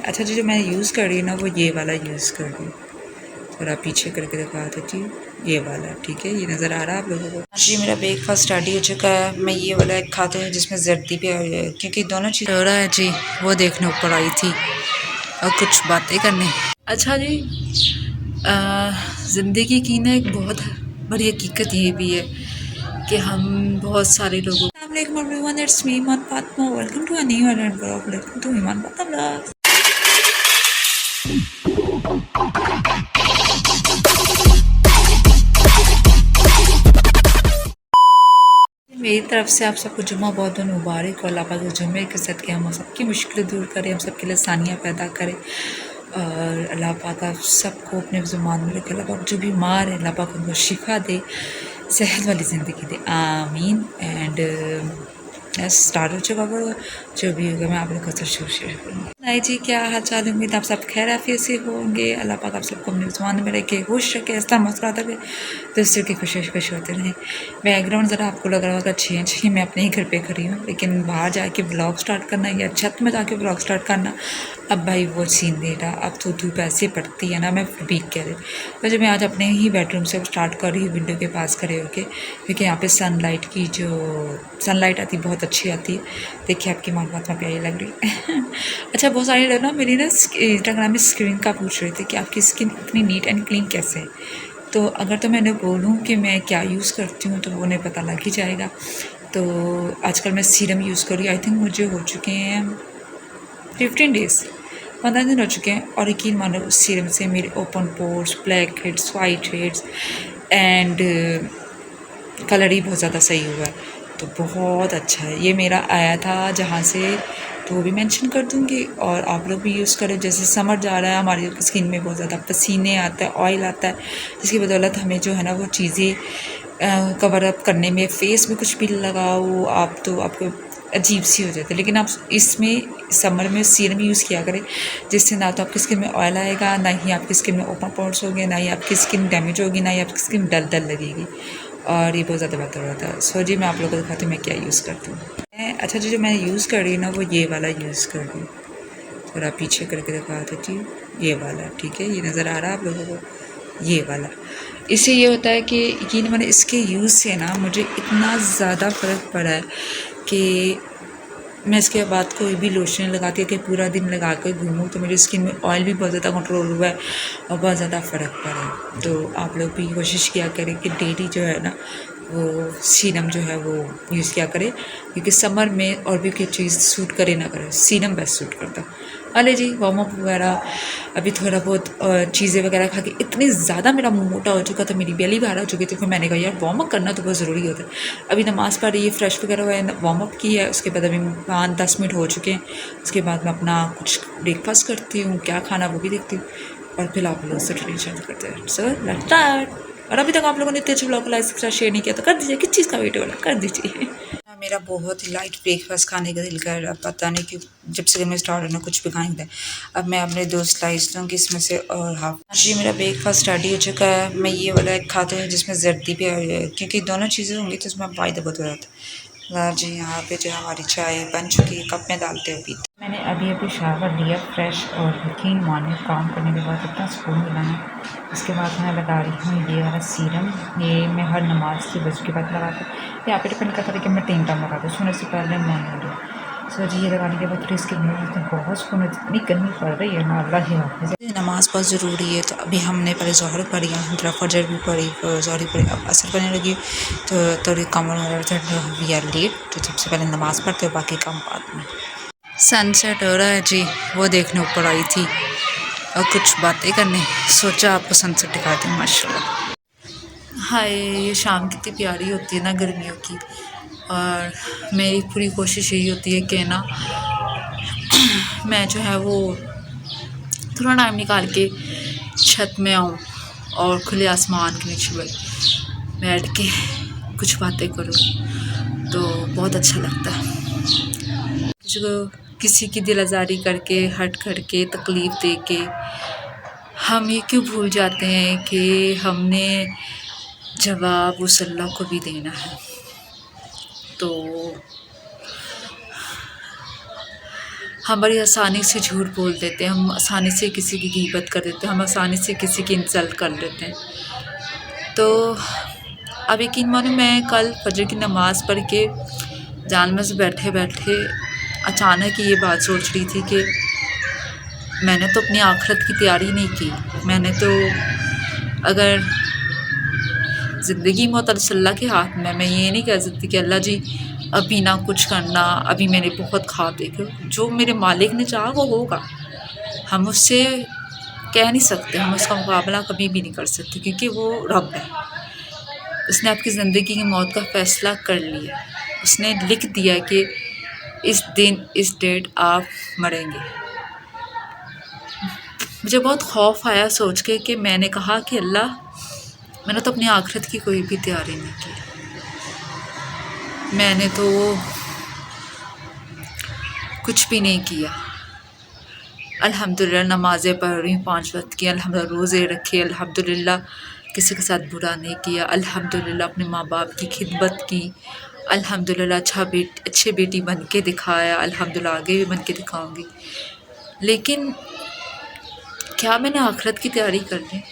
अच्छा जी, जो मैं यूज़ कर रही हूँ ना वो ये वाला यूज़ कर रही हूँ। थोड़ा पीछे करके दिखा देती हूँ, ये वाला ठीक है, ये नज़र आ रहा है आप लोगों को। जी मेरा ब्रेकफास्ट रेडी हो चुका है। मैं ये वाला एक खाती हूँ जिसमें जर्दी भी आई है, क्योंकि दोनों चीज़ हो रहा है जी। वो देखने ऊपर आई थी और कुछ बातें करने। अच्छा जी, ज़िंदगी की ना एक बहुत बड़ी हकीकत ये भी है कि हम बहुत सारे लोगों everyone, it's me Iman Fatima, welcome to a new and blog, welcome to Iman Fatima. मेरी तरफ से आप सबको जुम्मा बहुत बहुत मुबारक और अल्लाह पाक के जुम्मे के साथ कि हम सबकी मुश्किलें दूर करें, हम सबके लिए आसानियाँ पैदा करें और अल्लाह पाक आप सबको अपने ज़ुबान में रखे। अल्लाह पाक जो बीमार है अल्लाह पाक उनको शिफा दे, सेहत वाली ज़िंदगी दे, आमीन। एंड स्टार्ट हो चुका होगा, जो भी होगा मैं आप लोग का शेयर करूँगी। नहीं जी, क्या हाल चाल, उम्मीद आप सब खैर आफियत से होंगे। अल्लाह पाक आप सबको अपने ज़ुबान में रखे, खुश रखे, इस तरह मुस्कुराते रहे, दूसरे की खुशी खुश होते रहे। बैकग्राउंड ज़रा आपको लग रहा होगा चेंज कि मैं अपने ही घर पे खड़ी हूँ, लेकिन बाहर जाके व्लॉग स्टार्ट करना या छत में जाके व्लॉग स्टार्ट करना अब भाई वो सीन नहीं रहा। अब तो धूप ऐसे पड़ती है ना, मैं भीग कह रही। वैसे मैं आज अपने ही बेडरूम से स्टार्ट कर रही हूँ, विंडो के पास खड़े होके, क्योंकि यहाँ पे सनलाइट की जो सनलाइट आती बहुत अच्छी आती है। देखिए आपकी मालूमात में प्यारी लग रही है। अच्छा, बहुत सारे लोग ना मेरी ना इंस्टाग्राम में स्क्रीन का पूछ रहे थे कि आपकी स्किन इतनी नीट एंड क्लीन कैसे है। तो अगर तो मैंने बोलूँ कि मैं क्या यूज़ करती हूँ तो वो उन्हें पता लग ही जाएगा। तो आजकल मैं सीरम यूज़ कर रही हूँ। आई थिंक मुझे हो चुके हैं 15 डेज़, 15 दिन हो चुके हैं। और यकीन मानो उस सीरम से मेरे open pores, blackheads, whiteheads and colour ही बहुत ज़्यादा सही हुआ है। तो बहुत अच्छा है। ये मेरा आया था जहाँ से, तो वो भी मेंशन कर दूँगी और आप लोग भी यूज़ करें। जैसे समर जा रहा है, हमारी स्किन में बहुत ज़्यादा पसीने आता है, ऑयल आता है, जिसकी बदौलत हमें जो है ना वो चीज़ें कवर अप करने में, फेस में कुछ भी लगाओ आप तो आपको अजीब सी हो जाती है। लेकिन आप इसमें समर में सीरम यूज़ किया करें, जिससे ना तो आपकी स्किन में ऑयल आएगा, ना ही आपकी स्किन में ओपन पोर्स होंगे, ना ही आपकी स्किन डैमेज होगी, ना ही आपकी स्किन डल डल लगेगी। और ये बहुत ज़्यादा बेहतर होता है। सो जी मैं आप लोगों को दिखाती हूँ मैं क्या यूज़ करती हूँ। अच्छा जी, जो मैं यूज़ कर रही हूँ ना वो ये वाला यूज़ कर रही हूँ। थोड़ा पीछे करके दिखा देती हूँ, ये वाला ठीक है, ये नज़र आ रहा है आप लोगों को, ये वाला। इससे ये होता है कि यकीन माने इसके यूज़ से ना मुझे इतना ज़्यादा फ़र्क पड़ा है कि मैं इसके बाद कोई भी लोशन लगाती है कि पूरा दिन लगा कर घूमूँ तो मेरी स्किन में ऑयल भी बहुत ज़्यादा कंट्रोल हुआ है और बहुत ज़्यादा फ़र्क पड़ा है। तो आप लोग भी कोशिश किया करें कि डेली जो है ना वो सीरम जो है वो यूज़ किया करें, क्योंकि समर में और भी कोई चीज़ सूट करे ना करे, सीरम बेस्ट सूट करता। अरे जी, वार्म अप वगैरह अभी थोड़ा बहुत चीज़ें वगैरह खा के इतनी ज़्यादा मेरा मुँह मोटा हो चुका था, मेरी बेली बाहर हो चुकी थी। फिर मैंने कहा यार वार्म अप करना तो बहुत ज़रूरी होता है। अभी नमाज़ पढ़ रही है, फ्रेश वगैरह हुआ है, वार्म अप की है, उसके बाद अभी 5-10 मिनट हो चुके हैं। उसके बाद मैं अपना कुछ ब्रेकफास्ट करती हूँ, क्या खाना वो भी देखती हूँ और फिर आप लोग से टेंशन करते हैं। So let's start. और अभी तक आप लोगों ने इतने अच्छे ब्लॉग लाइक सब्सक्राइब शेयर नहीं किया तो कर दीजिए, किस चीज़ का वेट हो रहा है, कर दीजिए। मेरा बहुत ही लाइट ब्रेकफास्ट खाने का दिल कर, अब पता नहीं कि जब से मैं स्टार्ट होना कुछ भी खाने था। अब मैं अपने 2 स्लाइस लूँगी इसमें से और हाफ। जी मेरा ब्रेकफास्ट रेडी हो चुका है। मैं ये वाला एक खाती हूँ जिसमें जर्दी भी आई है, क्योंकि दोनों चीज़ें होंगी तो उसमें फ़ायदा बहुत हो जाता है। जी यहाँ पे जो हमारी चाय बन चुकी है, कप में डालते हुए पीते। मैंने अभी शावर लिया फ्रेश और यकीन माने काम करने के बाद इतना सुकून मिला है। उसके बाद मैं लगा रही हूँ ये वाला सीरम, ये मैं हर नमाज के वज़ू के बाद लगाती हूँ। यहाँ पे डिपेंड करता है कि मैं 3 टाइम लगाती हूँ, सोने से पहले मॉर्निंग में। सो जी ये लगाने के बाद इसके मुँह में बहुत सुकून, इतनी गर्मी पड़ रही है ना, अल्लाह ही हाफ़िज़। नमाज़ बहुत ज़रूरी है, तो अभी हमने पहले ज़ोहर पढ़ी, फिर फजर भी पढ़ी, ज़ोहर पढ़ी, अब असर पढ़ने लगी तो थोड़ी कम वी आर लेट, तो सबसे पहले नमाज़ पढ़ते हो, बाकी काम बाद में। सनसेट हो रहा है जी, वो देखने ऊपर आई थी और कुछ बातें करने, सोचा आपको सनसेट दिखाती हूँ माशाल्लाह। हाय, ये शाम कितनी प्यारी होती है ना गर्मियों की। और मेरी पूरी कोशिश यही होती है कि ना मैं जो है वो थोड़ा टाइम निकाल के छत में आऊँ और खुले आसमान के नीचे बैठ के कुछ बातें करूँ, तो बहुत अच्छा लगता है। किसी की दिल आज़ारी करके, हट करके, तकलीफ़ दे के हम ये क्यों भूल जाते हैं कि हमने जवाब उस अल्लाह को भी देना है। तो हम बड़ी आसानी से झूठ बोल देते हैं, हम आसानी से किसी की गीबत कर देते हैं, हम आसानी से किसी की इंसल्ट कर लेते हैं। तो अब यकीन मानो, मैं कल फजर की नमाज़ पढ़ के जान में से बैठे बैठे अचानक ये बात सोच रही थी कि मैंने तो अपनी आखिरत की तैयारी नहीं की। मैंने तो, अगर ज़िंदगी मौत अल्लाह के हाथ में, मैं ये नहीं कह सकती कि अल्लाह जी अभी ना कुछ करना, अभी मैंने बहुत ख्वाब देखे। जो मेरे मालिक ने चाहा वो होगा, हम उससे कह नहीं सकते, हम उसका मुकाबला कभी भी नहीं कर सकते, क्योंकि वो रब है। उसने आपकी ज़िंदगी की मौत का फ़ैसला कर लिया, उसने लिख दिया कि इस दिन इस डेट आप मरेंगे। मुझे बहुत खौफ आया सोच के कि मैंने कहा कि अल्लाह, मैंने तो अपनी आखिरत की कोई भी तैयारी नहीं की। मैंने तो कुछ भी नहीं किया। अल्हम्दुलिल्लाह नमाज़ें पढ़ रही हूँ 5 वक्त की, अल्हम्दुलिल्लाह रोज़े रखे, अल्हम्दुलिल्लाह किसी के साथ बुरा नहीं किया, अल्हम्दुलिल्लाह अपने माँ बाप की खिदमत की, अल्हम्दुलिल्लाह अच्छे बेटी बन के दिखाया, अल्हम्दुलिल्लाह आगे भी बन के दिखाऊँगी। लेकिन क्या मैंने आखिरत की तैयारी कर ली?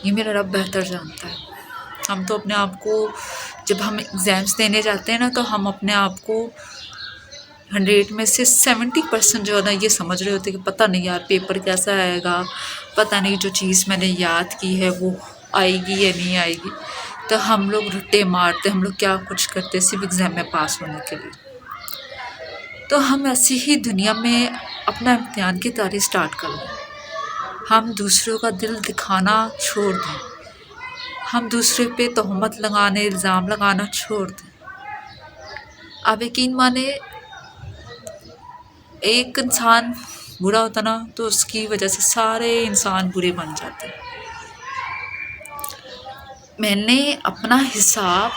ये मेरा रब बेहतर जानता है। हम तो अपने आप को, जब हम एग्ज़ाम्स देने जाते हैं ना, तो हम अपने आप को 100 में से 70% जो है ना, ये समझ रहे होते हैं कि पता नहीं यार पेपर कैसा आएगा, पता नहीं जो चीज़ मैंने याद की है वो आएगी या नहीं आएगी। तो हम लोग रट्टे मारते, हम लोग क्या कुछ करते सिर्फ एग्ज़ाम में पास होने के लिए। तो हम ऐसी ही दुनिया में अपना इम्तिहान की तैयारी स्टार्ट कर लें। हम दूसरों का दिल दिखाना छोड़ दें, हम दूसरे पे तोहमत लगाने, इल्ज़ाम लगाना छोड़ दें। आप यकीन माने, एक इंसान बुरा होता ना, तो उसकी वजह से सारे इंसान बुरे बन जाते हैं। मैंने अपना हिसाब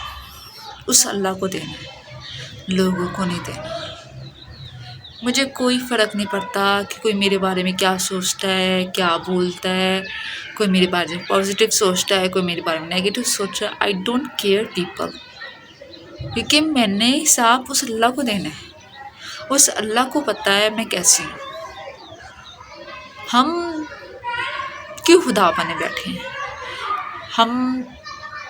उस अल्लाह को देना है, लोगों को नहीं देना। मुझे कोई फ़र्क नहीं पड़ता कि कोई मेरे बारे में क्या सोचता है, क्या बोलता है। कोई मेरे बारे में पॉजिटिव सोचता है, कोई मेरे बारे में नेगेटिव सोच रहा है। आई डोंट केयर पीपल, क्योंकि मैंने हिसाब उस अल्लाह को देना है। उस अल्लाह को पता है मैं कैसी हूँ। हम क्यों खुदा बने बैठे हैं? हम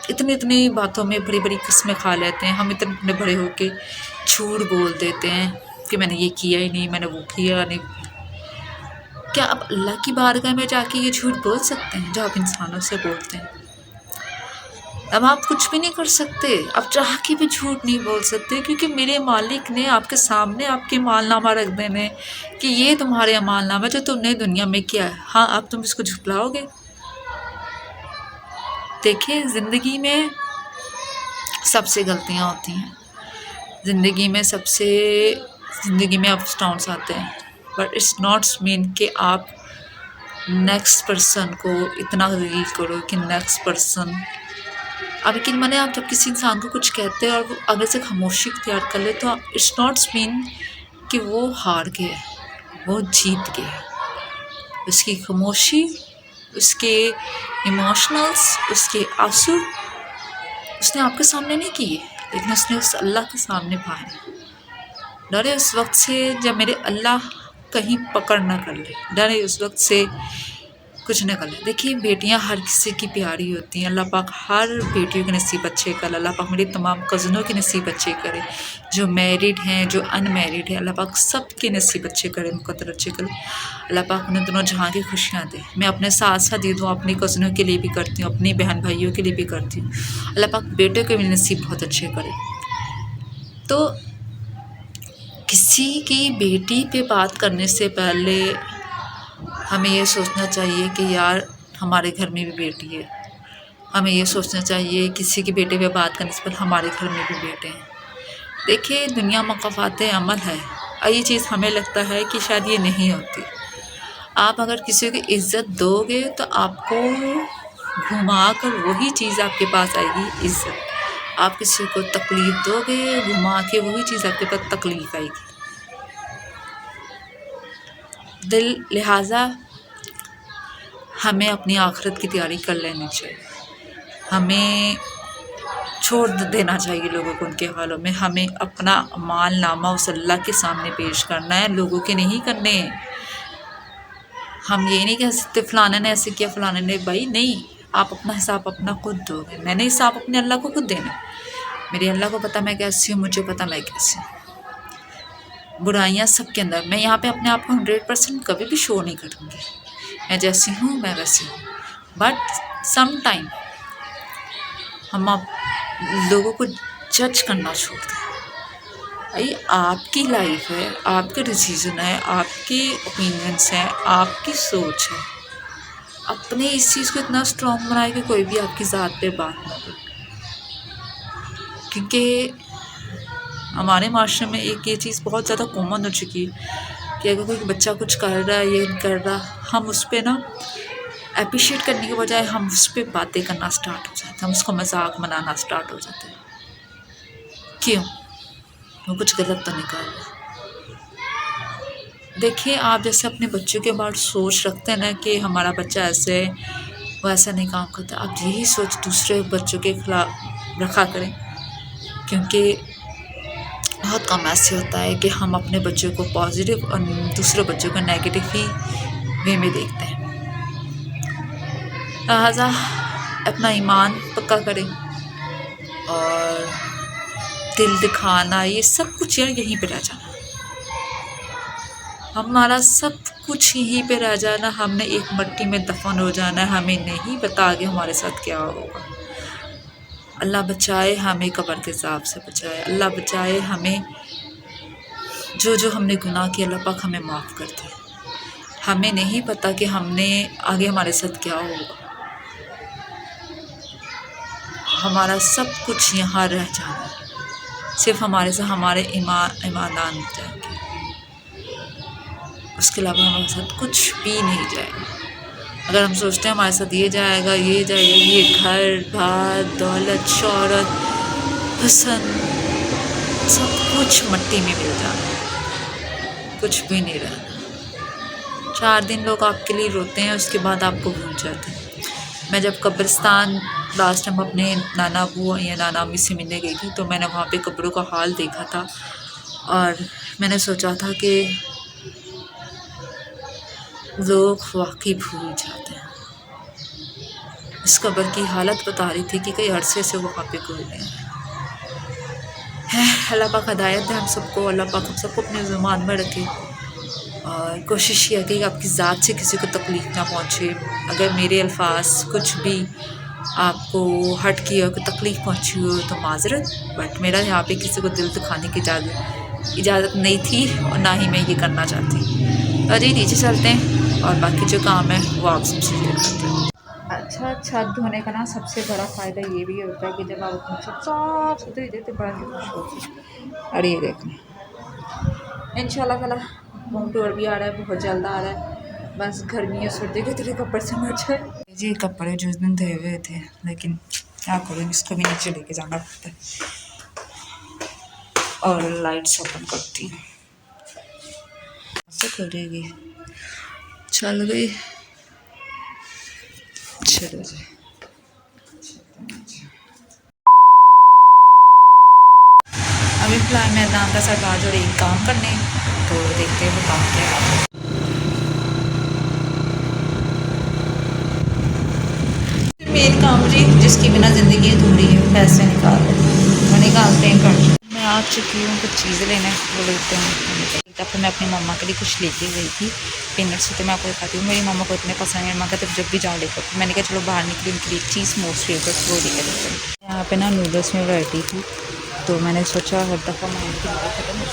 इतनी बातों में बड़ी बड़ी कस्में खा लेते हैं, हम इतने बड़े होके झूठ बोल देते हैं कि मैंने ये किया ही नहीं, मैंने वो किया नहीं। क्या आप अल्लाह की बारगाह में जाके ये झूठ बोल सकते हैं जो आप इंसानों से बोलते हैं? अब आप कुछ भी नहीं कर सकते, आप चाह के भी झूठ नहीं बोल सकते, क्योंकि मेरे मालिक ने आपके सामने आपके मालनामा रख देने कि ये तुम्हारे मालनामा जो तुमने दुनिया में किया है। हाँ, अब तुम इसको झुटलाओगे? देखिए, ज़िंदगी में सबसे गलतियाँ होती हैं, ज़िंदगी में अप्स डाउन्स आते हैं, बट इट्स नॉट मीन कि आप नेक्स्ट पर्सन को इतना रील करो कि नेक्स्ट पर्सन, अब यकीन माने, आप जब किसी इंसान को कुछ कहते हैं और वो अगर से खामोशी इख्तियार कर ले, तो इट्स नॉट मीन कि वो हार गया है, वो जीत गया है। उसकी खामोशी, उसके इमोशनल्स, उसके आंसू उसने आपके सामने नहीं किए, लेकिन उसने उस अल्लाह के सामने पाए। डरे उस वक्त से जब मेरे अल्लाह कहीं पकड़ ना कर ले, डरे उस वक्त से कुछ न कर ले। देखिए, बेटियां हर किसी की प्यारी होती हैं। अल्लाह पाक हर बेटियों के नसीब अच्छे करे। अल्लाह पाक मेरी तमाम कज़नों के नसीब अच्छे करे, जो मैरिड हैं, जो अनमैरिड है। अल्लाह पाक सब के नसीब अच्छे करे, मुकद्दर अच्छे करे। अल्लाह पाक उन्हें दोनों जहाँ की खुशियाँ दे। मैं अपने साथ साथ दे दूँ, अपनी कज़नों के लिए भी करती हूँ, अपनी बहन भाइयों के लिए भी करती हूँ। अल्लाह पाक बेटों के भी नसीब बहुत अच्छे करे। तो किसी की बेटी पे बात करने से पहले हमें ये सोचना चाहिए कि यार हमारे घर में भी बेटी है। हमें ये सोचना चाहिए किसी के बेटे पे बात करने से पहले हमारे घर में भी बेटे हैं। देखिए, दुनिया मक़ाफ़ात अमल है, और ये चीज़ हमें लगता है कि शायद ये नहीं होती। आप अगर किसी की इज़्ज़त दोगे तो आपको घुमा कर वही चीज़ आपके पास आएगी, इज़्ज़त। आप किसी को तकलीफ़ दोगे, घुमा के वही चीज़ आपके पास तकलीफ़ आएगी। लिहाजा हमें अपनी आखिरत की तैयारी कर लेनी चाहिए। हमें छोड़ देना चाहिए लोगों को उनके हालों में। हमें अपना माल नामा उस अल्लाह के सामने पेश करना है, लोगों के नहीं करने हैं। हम ये नहीं कह सकते फ़लाने ने ऐसे किया फ़लाने ने, भाई नहीं, आप अपना हिसाब अपना खुद दोगे। मैंने हिसाब अपने अल्लाह को खुद देना है। मेरे अल्लाह को पता मैं कैसी हूँ, मुझे पता मैं कैसी हूँ। बुराइयाँ सबके अंदर, मैं यहाँ पे अपने आप को 100% कभी भी शो नहीं करूँगी। मैं जैसी हूँ मैं वैसी हूँ, बट सम टाइम हम आप लोगों को जज करना छोड़ दें। भाई आपकी लाइफ है, आपके डिसीजन है, आपके ओपिनियंस हैं, आपकी सोच है। अपने इस चीज़ को इतना स्ट्रॉन्ग बनाए कि कोई भी आपकी ज़ात पे बात ना करे। क्योंकि हमारे माशरे में एक ये चीज़ बहुत ज़्यादा कॉमन हो चुकी है कि अगर कोई बच्चा कुछ कर रहा है, ये कर रहा, हम उस पर ना अप्रिशिएट करने के बजाय हम उस पर बातें करना स्टार्ट हो जाते हैं, हम उसको मजाक बनाना स्टार्ट हो जाते हैं। क्यों? वो कुछ गलत तो नहीं कर रहा। देखिए, आप जैसे अपने बच्चों के बारे सोच रखते हैं ना कि हमारा बच्चा ऐसे है, वो ऐसा नहीं काम करता, आप यही सोच दूसरे बच्चों के खिलाफ रखा करें। क्योंकि बहुत कम ऐसे होता है कि हम अपने बच्चों को पॉजिटिव और दूसरे बच्चों को नेगेटिव ही वे में देखते हैं। लिहाजा अपना ईमान पक्का करें और दिल दिखाना ये सब कुछ यार यहीं पे रह जाना, हमारा सब कुछ यहीं पे रह जाना। हमने एक मिट्टी में दफन हो जाना है, हमें नहीं पता आगे हमारे साथ क्या होगा। अल्लाह बचाए हमें कब्र के अज़ाब से बचाए, अल्लाह बचाए हमें जो जो हमने गुनाह किया, अल्लाह पाक हमें माफ़ कर दे। हमें नहीं पता कि हमने आगे हमारे साथ क्या होगा। हमारा सब कुछ यहाँ रह जाना, सिर्फ हमारे साथ हमारे ईमानदार जाएंगे, उसके अलावा हमारे साथ कुछ भी नहीं जाएगा। अगर हम सोचते हैं हमारे साथ ये जाएगा, ये जाएगा, ये घर बार दौलत शौहरत हुस्न सब कुछ मिट्टी में मिल जाना, कुछ भी नहीं रहना। 4 दिन लोग आपके लिए रोते हैं, उसके बाद आपको भूल जाते हैं। मैं जब कब्रिस्तान लास्ट टाइम अपने नाना अबू या नाना अम्मी से मिलने गई थी, तो मैंने वहाँ पे कब्रों का हाल देखा था और मैंने सोचा था कि लोग वाकई भूल जाते हैं। इस कब्र की हालत बता रही थी कि कई अरसे से वहाँ पे कोई नहीं है। अल्लाह पाक हिदायत है हम सबको, अल्लाह पाक हम सबको अपने ज़ुबान में रखे और कोशिश ये है कि आपकी ज़ात से किसी को तकलीफ़ ना पहुँचे। अगर मेरे अल्फाज कुछ भी आपको हर्ट किया, कोई तकलीफ़ पहुँची हो तो माज़रत, बट मेरा यहाँ पे किसी को दिल दुखाने की इजाज़त नहीं थी और ना ही मैं ये करना चाहती। और ये नीचे चलते हैं और बाकी जो काम है वो आप सबसे शेयर करते हैं। अच्छा, छत धोने का ना सबसे बड़ा फ़ायदा ये भी होता है कि जब आप अपनी छत साफ सुथरी देते बड़ा खुश होती है। और ये देखें इंशाल्लाह ताला होम टूर भी आ रहा है, बहुत जल्द आ रहा है। बस गर्मी और सर्दी के थोड़े कपड़े समझ जाए। जी कपड़े जो दिन धोए हुए थे, लेकिन क्या करूँ, इसको भी नीचे लेके जाना पड़ता है। और लाइट्स ओपन करती हूँ, ऐसे करेगी, चल गई, चलो जी। अभी फिलहाल मैदान का सरकार और एक काम करने, तो देखते हैं वो काम क्या है। मेन काम जी जिसकी बिना ज़िंदगी अधूरी है, पैसे निकालते हैं कर। मैं आ चुकी हूँ, कुछ चीज़ें लेने, वो लेते हैं। फिर मैं अपनी मम्मा के लिए कुछ लेके गई थी पीनट्स, तो मैं आपको दिखाती हूँ। मेरी मम्मा को इतने पसंद है, मम्मा कहते जब भी जाओ लेकर, तो मैंने कहा चलो बाहर निकली, उनके लिए एक चीज़ मोस्ट फेवरेट वो लेकर देते हैं। यहाँ पे ना नूडल्स में वैरायटी थी, तो मैंने सोचा हर दफ़ा मांग की खत्म हो,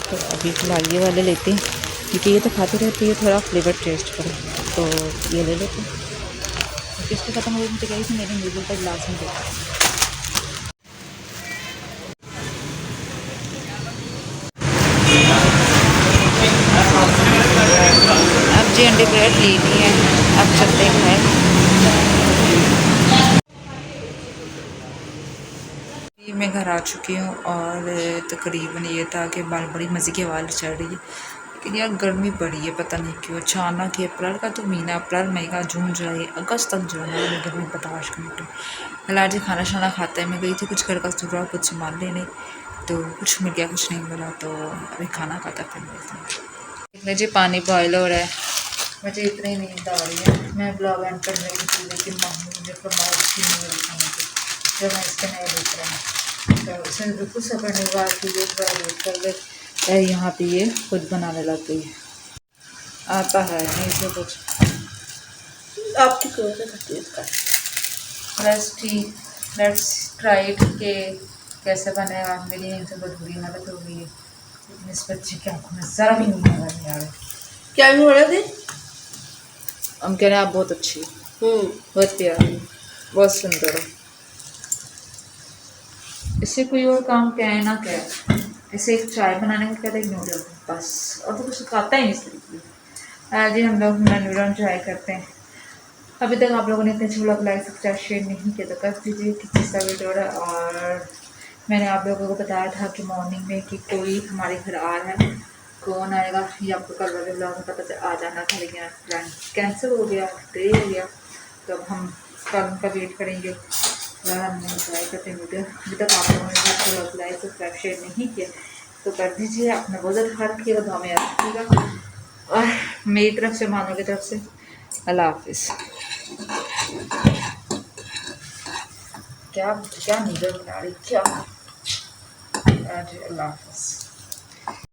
तो अभी फिलहाल ये वाले लेते हैं क्योंकि ये तो खाते रहते हैं, थोड़ा फ्लेवर टेस्ट करें, तो ये ले लेते हैं। इसके ख़त्म हो गई, मुझे कही थी मेरे नूडल का गिलास में देखा। अब जी अंडे ब्रेड ले ली है, अब चलते हैं। मैं घर आ चुकी हूँ और तकरीबन ये था कि बड़ी मज़े की आवाज़ चल रही है। लेकिन यार गर्मी बढ़ी है, पता नहीं क्यों अचानक। ये अप्रैल का तो महीना, अप्रैल मई का, जून जुलाई अगस्त तक जो है ना मैं गर्मी बर्दाश्त करनी पड़ी। कल आज ही खाना शाना खाते हैं, मैं गई थी कुछ घर का जुड़ा कुछ सामान लेने, तो कुछ मिल गया कुछ नहीं मिला, तो अभी खाना खाता फिर मिलता हूँ। इतने जी पानी बॉयल हो रहा है, मुझे इतनी नींद आ रही है। मैं ब्लॉग एंड कर रही थी लेकिन मम्मी मुझे फरमाइश थी नहीं मेरी खाने की, जब मैं इसके नए देख रहा हूँ तो उसने बिल्कुल सफर नहीं हुआ कि ये थोड़ा वेट कर ले। यहाँ पे ये खुद बनाने लग गई है, आता है नहीं से कुछ। आपकी कौन सा करती है इसका? लेट्स ट्राई इट के कैसे बनेगा। मेरी नींद से बदबूरी हालत हो गई है, लेकिन इस बच्चे की आंखों में ज़रा भी नहीं नजर नहीं आ रहा। क्या भी हो रहा थे? हम कह रहे हैं आप बहुत अच्छी, बहुत प्यारी, बहुत सुंदर हो। इससे कोई और काम कहे ना कहे, इसे एक चाय बनाने का कहते हैं नूडल बस, और तो कुछ खाता ही नहीं इस तरीके। आज ही हम लोग नूडल ट्राई करते हैं। अभी तक आप लोगों ने इतने अच्छे ब्लॉग लाइक सब्सक्राइब शेयर नहीं किया तो कर दीजिए किस चीज़ का वीडियो। और मैंने आप लोगों को बताया था कि मॉर्निंग में कि कोई हमारे घर आ रहा है, कौन आएगा ये आपको कल वाले ब्लॉग में पता आ जाना था, लेकिन प्लान कैंसिल हो गया, देरी हो गया, तो अब हम कल उनका वेट करेंगे और हमने ट्राई करते हैं वीडियो। अभी तक आप लोगों ने ब्लॉग लाइक सब्सक्राइब शेयर नहीं किया तो कर दीजिए। अपना बहुत ज़्यादा ख्याल रखिएगा, तो हमें याद रखिएगा, और मेरी तरफ से मानो की तरफ से अल्लाह हाफिज़। क्या क्या नींद बना रही क्या। अल्लाह हाफिज़।